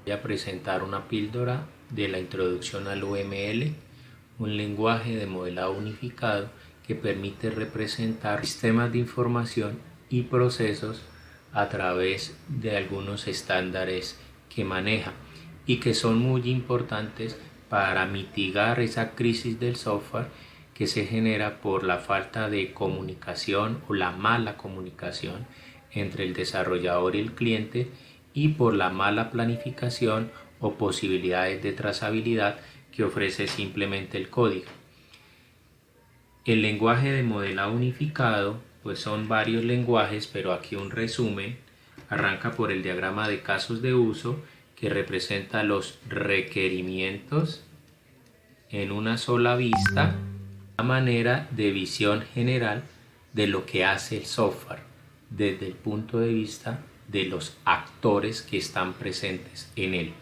Voy a presentar una píldora de la introducción al UML, un lenguaje de modelado unificado que permite representar sistemas de información y procesos a través de algunos estándares que maneja y que son muy importantes para mitigar esa crisis del software que se genera por la falta de comunicación o la mala comunicación entre el desarrollador y el cliente, y por la mala planificación o posibilidades de trazabilidad que ofrece simplemente el código. El lenguaje de modelado unificado pues son varios lenguajes, pero aquí un resumen. Arranca por el diagrama de casos de uso, que representa los requerimientos en una sola vista, una manera de visión general de lo que hace el software desde el punto de vista de los actores que están presentes en él.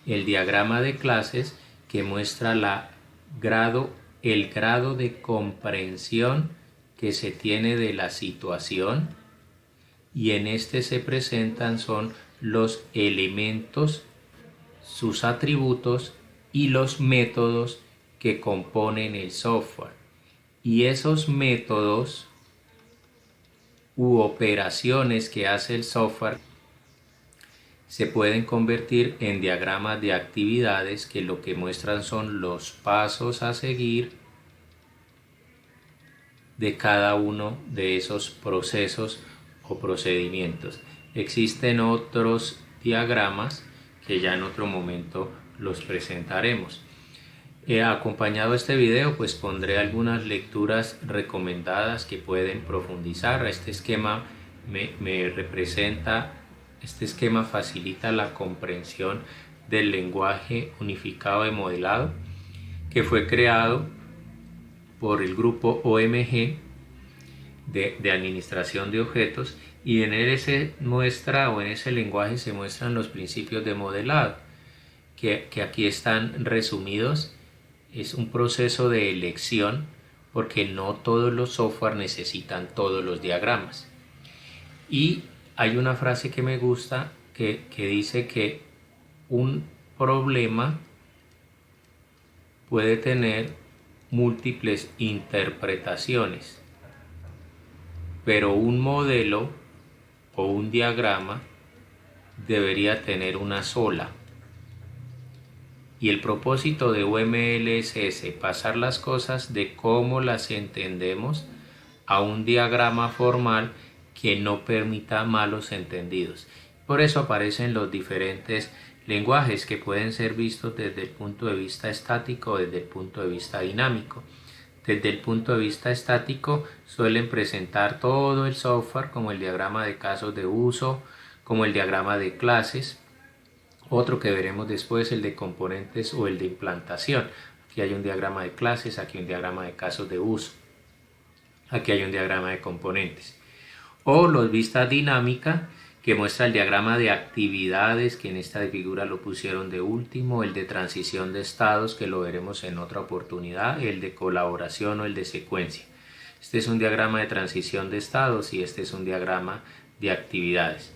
El diagrama de clases, que muestra el grado de comprensión que se tiene de la situación, y en este se presentan son los elementos, sus atributos y los métodos que componen el software, y esos métodos u operaciones que hace el software se pueden convertir en diagramas de actividades, que lo que muestran son los pasos a seguir de cada uno de esos procesos o procedimientos. Existen otros diagramas que ya en otro momento los presentaremos. Acompañado a este video pues pondré algunas lecturas recomendadas que pueden profundizar. Este esquema este esquema facilita la comprensión del lenguaje unificado de modelado, que fue creado por el grupo OMG de administración de objetos, y en él en ese lenguaje se muestran los principios de modelado, que aquí están resumidos. Es un proceso de elección, porque no todos los software necesitan todos los diagramas. Y hay una frase que me gusta que dice que un problema puede tener múltiples interpretaciones, pero un modelo o un diagrama debería tener una sola. Y el propósito de UML es ese: pasar las cosas de cómo las entendemos a un diagrama formal que no permita malos entendidos. Por eso aparecen los diferentes lenguajes, que pueden ser vistos desde el punto de vista estático o desde el punto de vista dinámico. Desde el punto de vista estático suelen presentar todo el software, como el diagrama de casos de uso, como el diagrama de clases. Otro que veremos después, el de componentes o el de implantación. Aquí hay un diagrama de clases, aquí un diagrama de casos de uso, aquí hay un diagrama de componentes. O los vistas dinámica, que muestra el diagrama de actividades, que en esta figura lo pusieron de último, el de transición de estados, que lo veremos en otra oportunidad, el de colaboración o el de secuencia. Este es un diagrama de transición de estados y este es un diagrama de actividades.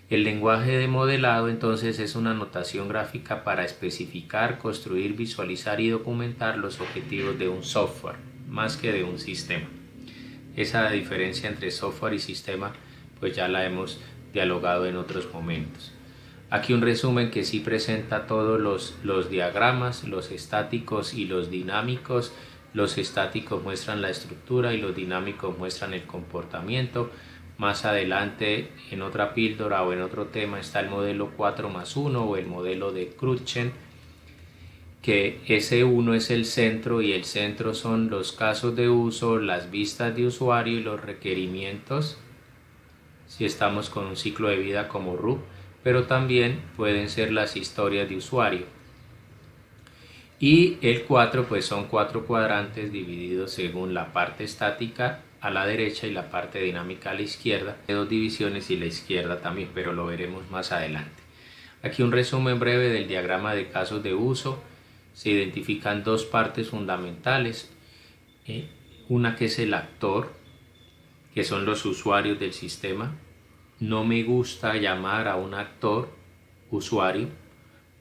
El lenguaje de modelado entonces es una notación gráfica para especificar, construir, visualizar y documentar los objetivos de un software, más que de un sistema. Esa diferencia entre software y sistema pues ya la hemos dialogado en otros momentos. Aquí un resumen que sí presenta todos los diagramas, los estáticos y los dinámicos. Los estáticos muestran la estructura y los dinámicos muestran el comportamiento. Más adelante, en otra píldora o en otro tema, está el modelo 4+1 o el modelo de Crutzen, que ese 1 es el centro y el centro son los casos de uso, las vistas de usuario y los requerimientos, si estamos con un ciclo de vida como RUP, pero también pueden ser las historias de usuario. Y el 4 pues son 4 cuadrantes divididos según la parte estática a la derecha y la parte dinámica a la izquierda, de 2 divisiones, y la izquierda también, pero lo veremos más adelante. Aquí un resumen breve del diagrama de casos de uso. Se identifican dos partes fundamentales, una que es el actor, que son los usuarios del sistema. No me gusta llamar a un actor usuario,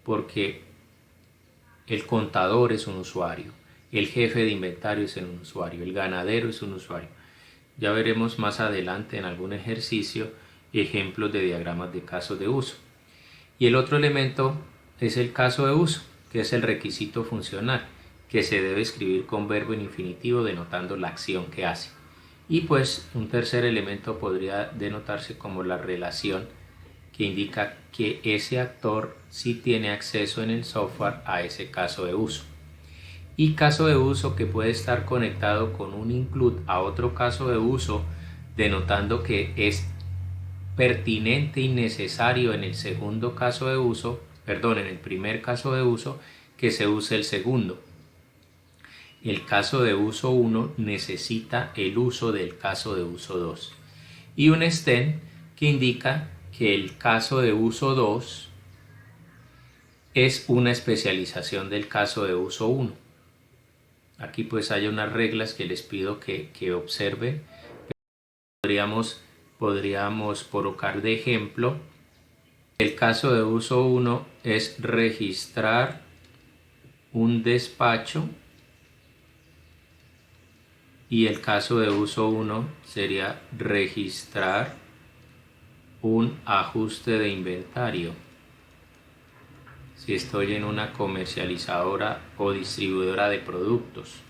porque el contador es un usuario, el jefe de inventario es un usuario, el ganadero es un usuario. Ya veremos más adelante en algún ejercicio ejemplos de diagramas de casos de uso. Y el otro elemento es el caso de uso, que es el requisito funcional, que se debe escribir con verbo en infinitivo denotando la acción que hace. Y pues un tercer elemento podría denotarse como la relación, que indica que ese actor sí tiene acceso en el software a ese caso de uso. Y caso de uso que puede estar conectado con un include a otro caso de uso, denotando que es pertinente y necesario en el segundo caso de uso, en el primer caso de uso, que se use el segundo. El caso de uso 1 necesita el uso del caso de uso 2. Y un extend que indica que el caso de uso 2 es una especialización del caso de uso 1. Aquí pues hay unas reglas que les pido que observen. Podríamos colocar de ejemplo. El caso de uso 1 es registrar un despacho y el caso de uso 1 sería registrar un ajuste de inventario. Si estoy en una comercializadora o distribuidora de productos,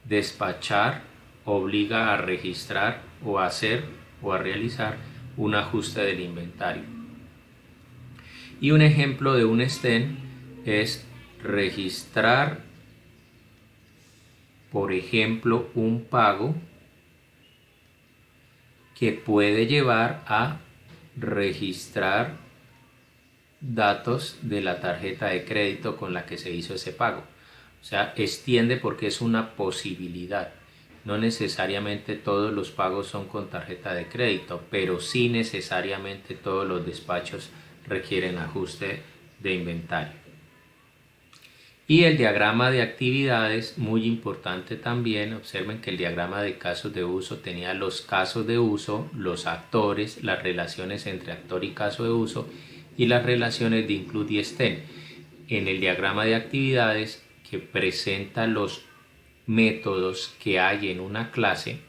despachar obliga a registrar o a hacer o a realizar un ajuste del inventario. Y un ejemplo de un extend es registrar, por ejemplo, un pago que puede llevar a registrar datos de la tarjeta de crédito con la que se hizo ese pago. O sea, extiende porque es una posibilidad. No necesariamente todos los pagos son con tarjeta de crédito, pero sí necesariamente todos los despachos requieren ajuste de inventario. Y el diagrama de actividades, muy importante también. Observen que el diagrama de casos de uso tenía los casos de uso, los actores, las relaciones entre actor y caso de uso y las relaciones de include y extend. En el diagrama de actividades, que presenta los métodos que hay en una clase,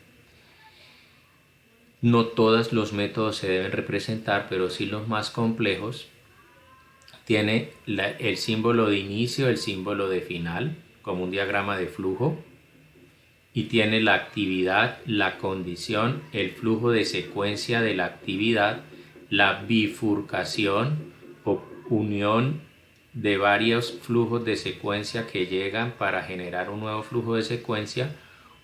no todos los métodos se deben representar, pero sí los más complejos. Tiene el símbolo de inicio, el símbolo de final, como un diagrama de flujo, y tiene la actividad, la condición, el flujo de secuencia de la actividad, la bifurcación o unión de varios flujos de secuencia que llegan para generar un nuevo flujo de secuencia,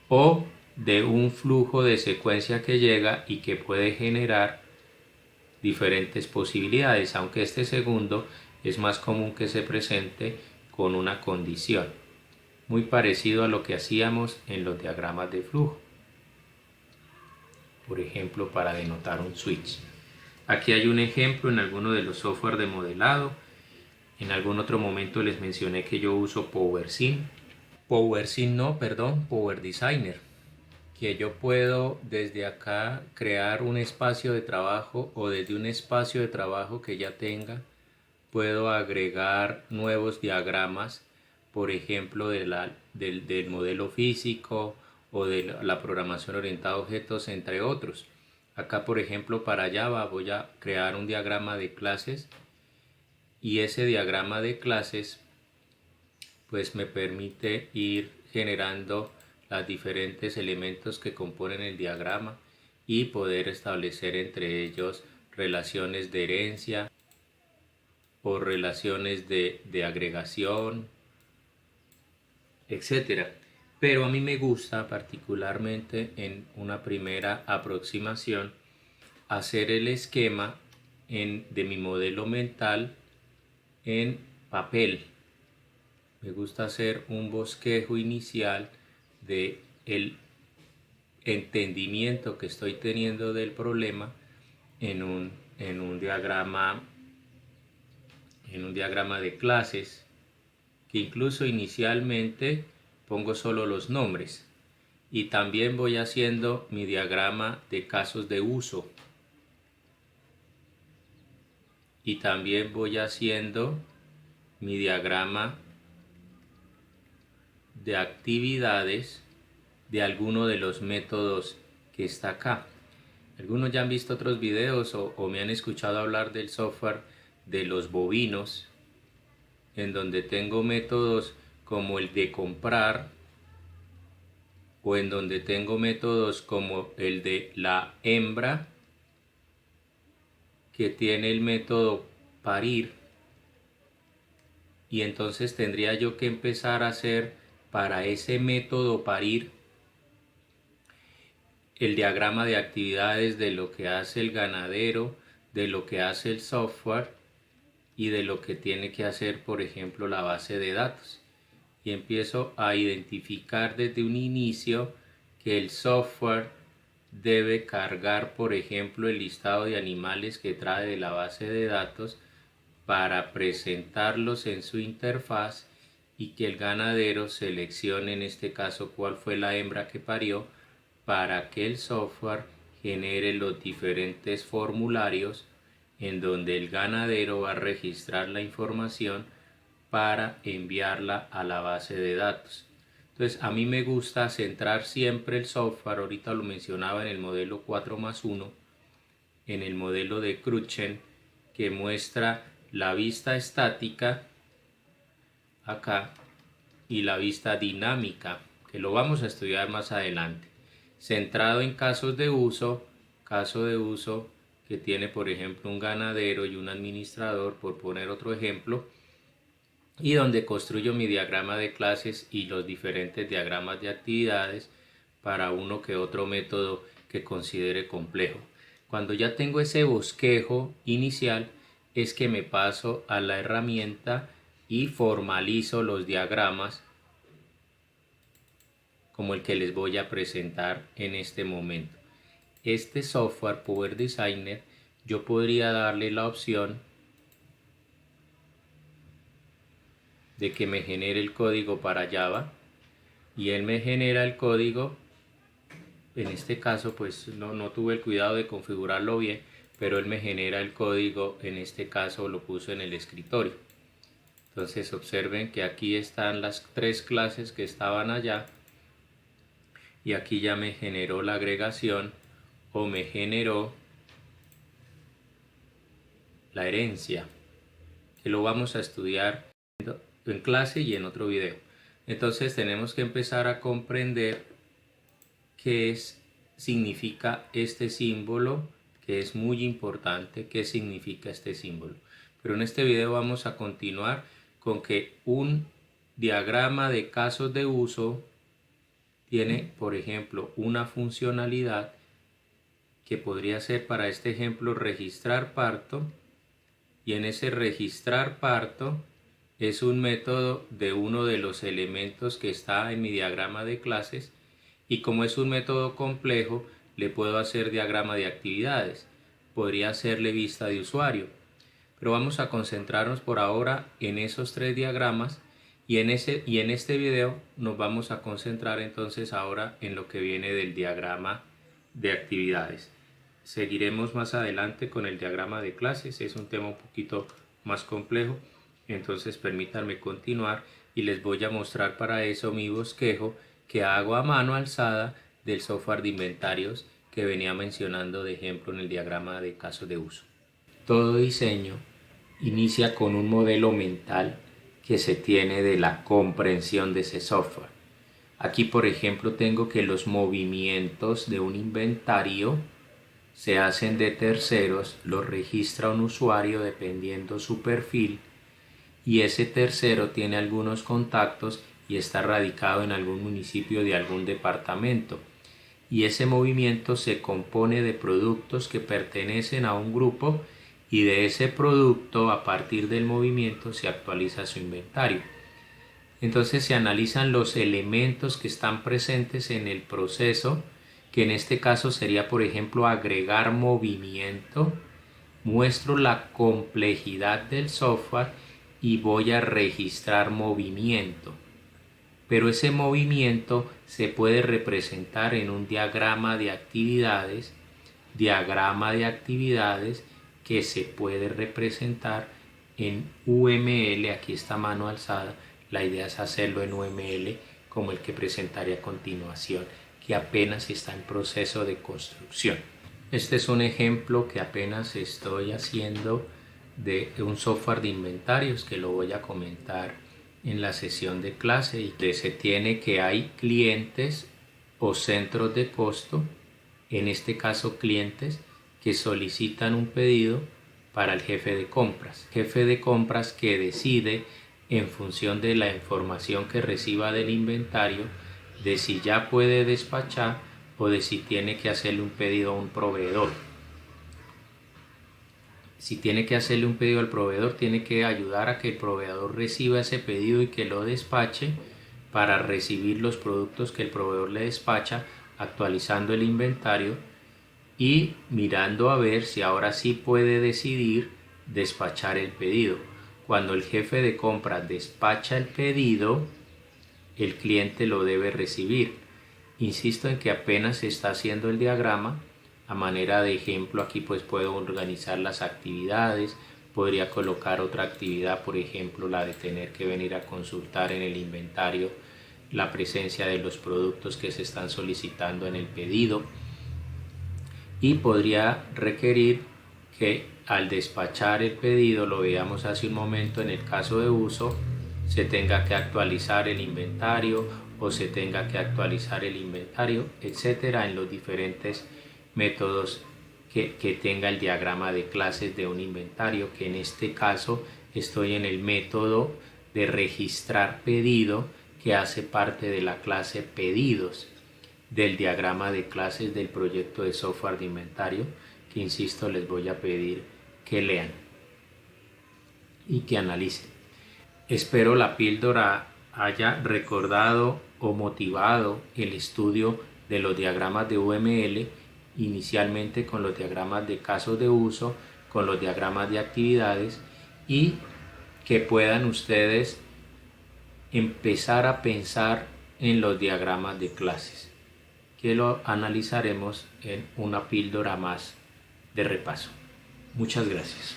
o de un flujo de secuencia que llega y que puede generar diferentes posibilidades, aunque este segundo es más común que se presente con una condición, muy parecido a lo que hacíamos en los diagramas de flujo, por ejemplo para denotar un switch. Aquí hay un ejemplo en alguno de los software de modelado. En algún otro momento les mencioné que yo uso Power Designer, que yo puedo desde acá crear un espacio de trabajo, o desde un espacio de trabajo que ya tenga puedo agregar nuevos diagramas, por ejemplo del modelo físico o de la programación orientada a objetos, entre otros. Acá por ejemplo para Java voy a crear un diagrama de clases, y ese diagrama de clases pues me permite ir generando los diferentes elementos que componen el diagrama y poder establecer entre ellos relaciones de herencia o relaciones de agregación, etcétera. Pero a mí me gusta particularmente en una primera aproximación hacer el esquema de mi modelo mental en papel. Me gusta hacer un bosquejo inicial de el entendimiento que estoy teniendo del problema en un diagrama de clases, que incluso inicialmente pongo solo los nombres, y también voy haciendo mi diagrama de casos de uso, y también voy haciendo mi diagrama de actividades de alguno de los métodos que está acá. Algunos ya han visto otros videos o me han escuchado hablar del software de los bovinos, en donde tengo métodos como el de comprar, o en donde tengo métodos como el de la hembra, que tiene el método parir, y entonces tendría yo que empezar a hacer para ese método parir el diagrama de actividades de lo que hace el ganadero, de lo que hace el software y de lo que tiene que hacer, por ejemplo, la base de datos. Y empiezo a identificar desde un inicio que el software debe cargar, por ejemplo, el listado de animales que trae de la base de datos para presentarlos en su interfaz, y que el ganadero seleccione en este caso cuál fue la hembra que parió, para que el software genere los diferentes formularios en donde el ganadero va a registrar la información para enviarla a la base de datos. Entonces a mí me gusta centrar siempre el software, ahorita lo mencionaba en el modelo 4+1, en el modelo de Crutzen, que muestra la vista estática acá y la vista dinámica, que lo vamos a estudiar más adelante, centrado en caso de uso que tiene, por ejemplo, un ganadero y un administrador, por poner otro ejemplo, y donde construyo mi diagrama de clases y los diferentes diagramas de actividades para uno que otro método que considere complejo. Cuando ya tengo ese bosquejo inicial, es que me paso a la herramienta y formalizo los diagramas como el que les voy a presentar en este momento. Este software Power Designer, yo podría darle la opción de que me genere el código para Java, y él me genera el código. En este caso pues no tuve el cuidado de configurarlo bien, pero él me genera el código, en este caso lo puso en el escritorio. Entonces observen que aquí están las 3 clases que estaban allá, y aquí ya me generó la agregación, o me generó la herencia, que lo vamos a estudiar en clase y en otro video. Entonces tenemos que empezar a comprender qué significa este símbolo, que es muy importante, qué significa este símbolo. Pero en este video vamos a continuar con que un diagrama de casos de uso tiene, por ejemplo, una funcionalidad que podría ser, para este ejemplo, registrar parto, y en ese registrar parto es un método de uno de los elementos que está en mi diagrama de clases, y como es un método complejo, le puedo hacer diagrama de actividades, podría hacerle vista de usuario, pero vamos a concentrarnos por ahora en esos 3 diagramas, y en este video nos vamos a concentrar entonces ahora en lo que viene del diagrama de actividades. Seguiremos más adelante con el diagrama de clases, es un tema un poquito más complejo, entonces permítanme continuar y les voy a mostrar para eso mi bosquejo que hago a mano alzada del software de inventarios que venía mencionando de ejemplo en el diagrama de casos de uso. Todo diseño inicia con un modelo mental que se tiene de la comprensión de ese software. Aquí, por ejemplo, tengo que los movimientos de un inventario se hacen de terceros, los registra un usuario dependiendo su perfil, y ese tercero tiene algunos contactos y está radicado en algún municipio de algún departamento, y ese movimiento se compone de productos que pertenecen a un grupo, y de ese producto, a partir del movimiento, se actualiza su inventario. Entonces se analizan los elementos que están presentes en el proceso, que en este caso sería, por ejemplo, agregar movimiento. Muestro la complejidad del software y voy a registrar movimiento. Pero ese movimiento se puede representar en un diagrama de actividades que se puede representar en UML, aquí está mano alzada, la idea es hacerlo en UML como el que presentaré a continuación, que apenas está en proceso de construcción. Este es un ejemplo que apenas estoy haciendo de un software de inventarios que lo voy a comentar en la sesión de clase, y que se tiene que hay clientes o centros de costo, en este caso clientes que solicitan un pedido para el jefe de compras. Jefe de compras que decide en función de la información que reciba del inventario de si ya puede despachar o de si tiene que hacerle un pedido a un proveedor. Si tiene que hacerle un pedido al proveedor, tiene que ayudar a que el proveedor reciba ese pedido y que lo despache para recibir los productos que el proveedor le despacha, actualizando el inventario y mirando a ver si ahora sí puede decidir despachar el pedido. Cuando el jefe de compra despacha el pedido, el cliente lo debe recibir. Insisto en que apenas se está haciendo el diagrama. A manera de ejemplo, aquí pues puedo organizar las actividades, podría colocar otra actividad, por ejemplo la de tener que venir a consultar en el inventario la presencia de los productos que se están solicitando en el pedido, y podría requerir que al despachar el pedido, lo veíamos hace un momento en el caso de uso, se tenga que actualizar el inventario o se tenga que actualizar el inventario, etcétera, en los diferentes métodos que tenga el diagrama de clases de un inventario, que en este caso estoy en el método de registrar pedido, que hace parte de la clase pedidos del diagrama de clases del proyecto de software de inventario, que insisto les voy a pedir que lean y que analicen. Espero la píldora haya recordado o motivado el estudio de los diagramas de UML, inicialmente con los diagramas de casos de uso, con los diagramas de actividades, y que puedan ustedes empezar a pensar en los diagramas de clases, que lo analizaremos en una píldora más de repaso. Muchas gracias.